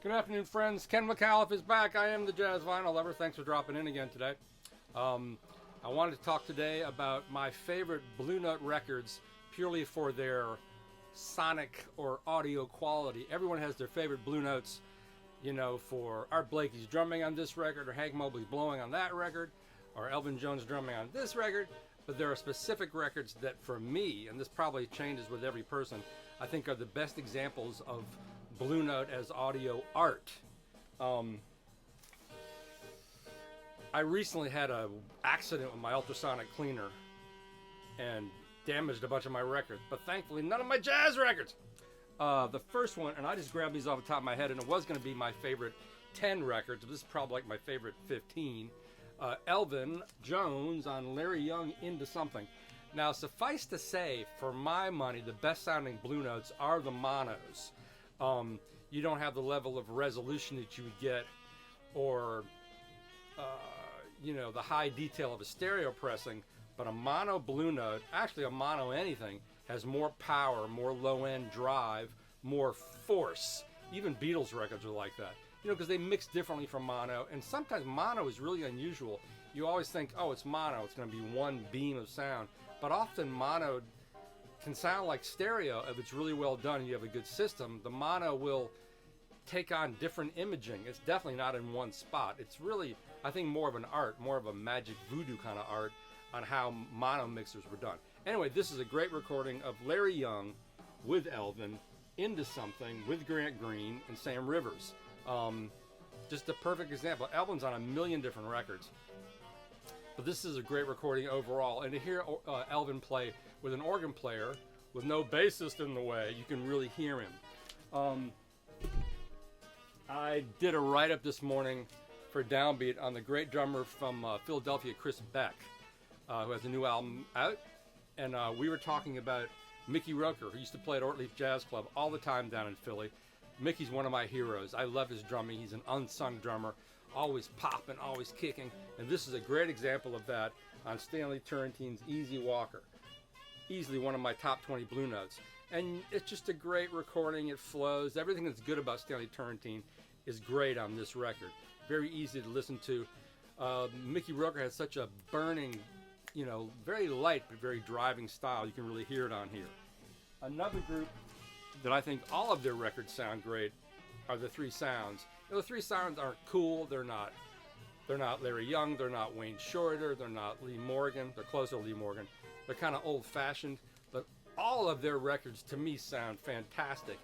Good afternoon, friends. Ken McAuliffe is back. I am the Jazz Vinyl Lover. Thanks for dropping in again today. I wanted to talk today about my favorite Blue Note records purely for their sonic or audio quality. Everyone has their favorite Blue Notes, you know, for Art Blakey's drumming on this record, or Hank Mobley's blowing on that record, or Elvin Jones drumming on this record. But there are specific records that, for me, and this probably changes with every person, I think are the best examples of Blue Note as audio art. I recently had an accident with my ultrasonic cleaner and damaged a bunch of my records, but thankfully none of my jazz records. The first one, and I just grabbed these off the top of my head, and it was going to be my favorite 10 records, but this is probably like my favorite 15. Elvin Jones on Larry Young, Into Something. Now, suffice to say, for my money, the best sounding Blue Notes are the monos. You don't have the level of resolution that you would get, or the high detail of a stereo pressing, but a mono Blue Note, actually a mono anything, has more power, more low-end drive, more force. Even Beatles records are like that, because they mix differently from mono, and sometimes mono is really unusual. You always think, oh, it's mono, it's going to be one beam of sound, but often mono can sound like stereo if it's really well done and you have a good system. The mono will take on different imaging. It's definitely not in one spot. It's really, I think, more of an art, more of a magic voodoo kind of art on how mono mixers were done. Anyway, this is a great recording of Larry Young with Elvin, Into Something, with Grant Green and Sam Rivers. Just a perfect example. Elvin's on a million different records, but this is a great recording overall. And to hear Elvin play with an organ player with no bassist in the way, you can really hear him. I did a write-up this morning for Downbeat on the great drummer from Philadelphia, Chris Beck, who has a new album out. And we were talking about Mickey Roker, who used to play at Ortleaf Jazz Club all the time down in Philly. Mickey's one of my heroes. I love his drumming. He's an unsung drummer, always popping, always kicking. And this is a great example of that on Stanley Turrentine's Easy Walker. Easily one of my top 20 Blue Notes. And it's just a great recording. It flows. Everything that's good about Stanley Turrentine is great on this record. Very easy to listen to. Mickey Roker has such a burning, very light but very driving style. You can really hear it on here. Another group that I think all of their records sound great are the Three Sounds. The Three Sounds aren't cool. They're not Larry Young. They're not Wayne Shorter. They're not Lee Morgan. They're closer to Lee Morgan. They're kind of old-fashioned, but all of their records to me sound fantastic.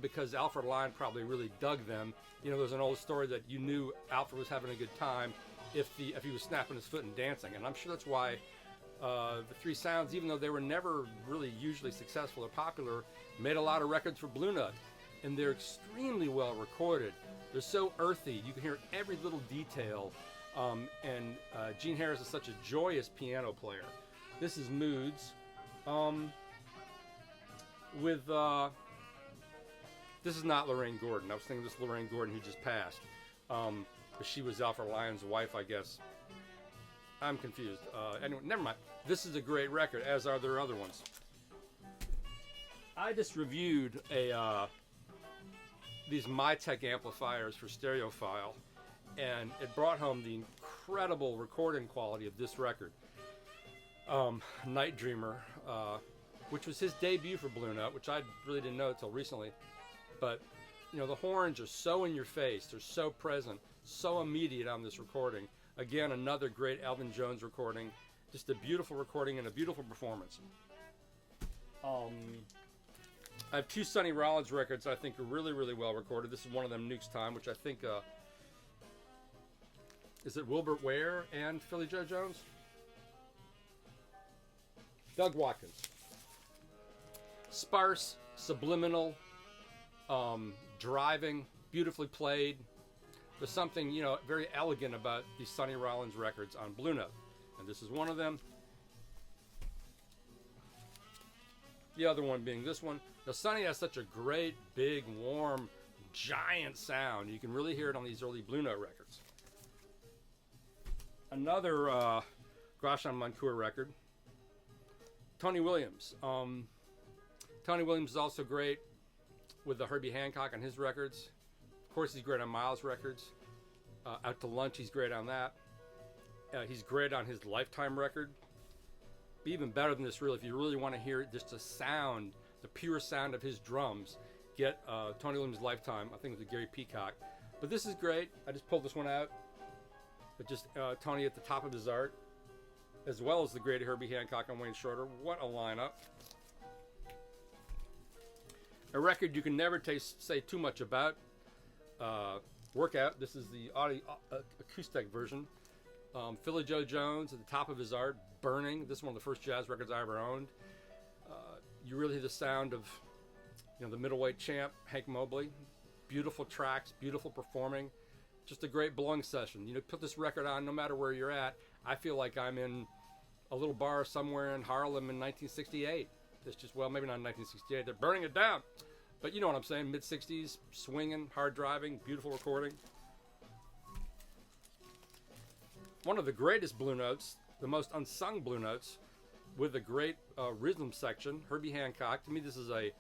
Because Alfred Lion probably really dug them. There's an old story that you knew Alfred was having a good time if he was snapping his foot and dancing, and I'm sure that's why the Three Sounds, even though they were never really usually successful or popular, made a lot of records for Blue Note. And they're extremely well recorded. They're so earthy. You can hear every little detail. And Gene Harris is such a joyous piano player. This is Moods. This is not Lorraine Gordon. I was thinking this is Lorraine Gordon who just passed. But she was Alfred Lyon's wife, I guess. I'm confused. Anyway, never mind. This is a great record, as are their other ones. I just reviewed these Mytek amplifiers for Stereophile, and it brought home the incredible recording quality of this record. Night Dreamer, which was his debut for Blue Note, which I really didn't know until recently. But, the horns are so in your face, they're so present, so immediate on this recording. Again, another great Elvin Jones recording. Just a beautiful recording and a beautiful performance. I have two Sonny Rollins records I think are really, really well recorded. This is one of them, Nuke's Time, which I think, is it Wilbert Ware and Philly Joe Jones? Doug Watkins. Sparse, subliminal, driving, beautifully played. There's something, very elegant about these Sonny Rollins records on Blue Note. And this is one of them. The other one being this one. Now, Sonny has such a great, big, warm, giant sound. You can really hear it on these early Blue Note records. Another Grosjean Moncourt record. Tony Williams. Tony Williams is also great with the Herbie Hancock on his records. Of Of course, he's great on Miles records. Out to Lunch, he's great on that. He's great on his Lifetime record. Be even better than this, really, if you really want to hear just the sound, the pure sound of his drums, get Tony Williams' Lifetime. I think it was Gary Peacock. But this is great. I just pulled this one out. But just Tony at the top of his art, as well as the great Herbie Hancock and Wayne Shorter. What a lineup. A record you can never say too much about. Workout. This is the audio acoustic version. Philly Joe Jones at the top of his art, Burning. This is one of the first jazz records I ever owned. You really hear the sound of, the middleweight champ, Hank Mobley. Beautiful tracks, beautiful performing. Just a great blowing session. Put this record on no matter where you're at. I feel like I'm in a little bar somewhere in Harlem in 1968. It's just, well, maybe not in 1968. They're burning it down. But you know what I'm saying. Mid-60s, swinging, hard driving, beautiful recording. One of the greatest Blue Notes, the most unsung Blue Notes, with a great rhythm section, Herbie Hancock. To me, this is a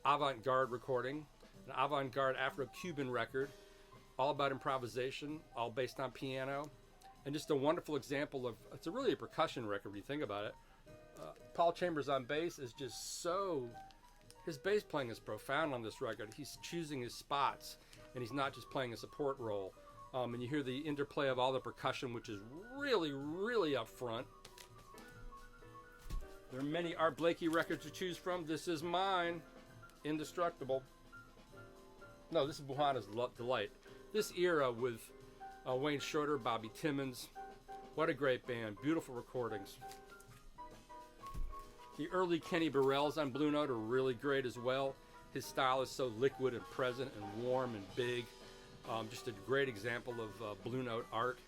avant-garde recording, an avant-garde Afro-Cuban record, all about improvisation, all based on piano, and just a wonderful example of, it's really a percussion record when you think about it. Paul Chambers on bass is just so, his bass playing is profound on this record. He's choosing his spots, and he's not just playing a support role. And you hear the interplay of all the percussion, which is really, really up front. There are many Art Blakey records to choose from. This is mine. Indestructible. No, this is Buhana's Delight. This era with Wayne Shorter, Bobby Timmons. What a great band. Beautiful recordings. The early Kenny Burrells on Blue Note are really great as well. His style is so liquid and present and warm and big. Just a great example of Blue Note art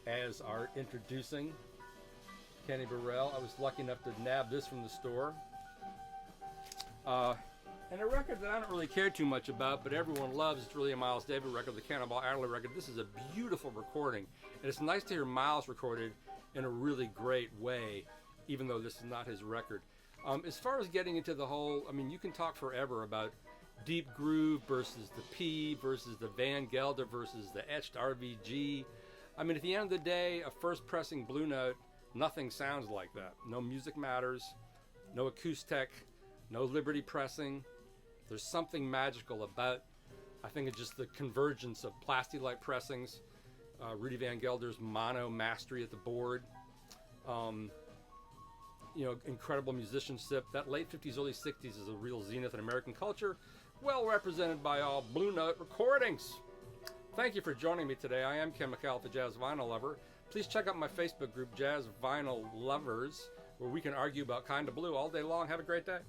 as art. Introducing Kenny Burrell. I was lucky enough to nab this from the store. And a record that I don't really care too much about, but everyone loves. It's really a Miles Davis record, the Cannonball Adderley record. This is a beautiful recording. And it's nice to hear Miles recorded in a really great way, even though this is not his record. As far as getting into the whole, you can talk forever about Deep Groove versus the P versus the Van Gelder versus the etched RVG. At the end of the day, a first pressing Blue Note, nothing sounds like that. No music matters, no acoustic, no Liberty pressing. There's something magical about, I think it's just the convergence of Plasti-like pressings, Rudy Van Gelder's mono mastery at the board, incredible musicianship. That late 50s, early 60s is a real zenith in American culture, well represented by all Blue Note recordings. Thank you for joining me today. I am Ken McAuliffe, the Jazz Vinyl Lover. Please check out my Facebook group, Jazz Vinyl Lovers, where we can argue about Kinda Blue all day long. Have a great day.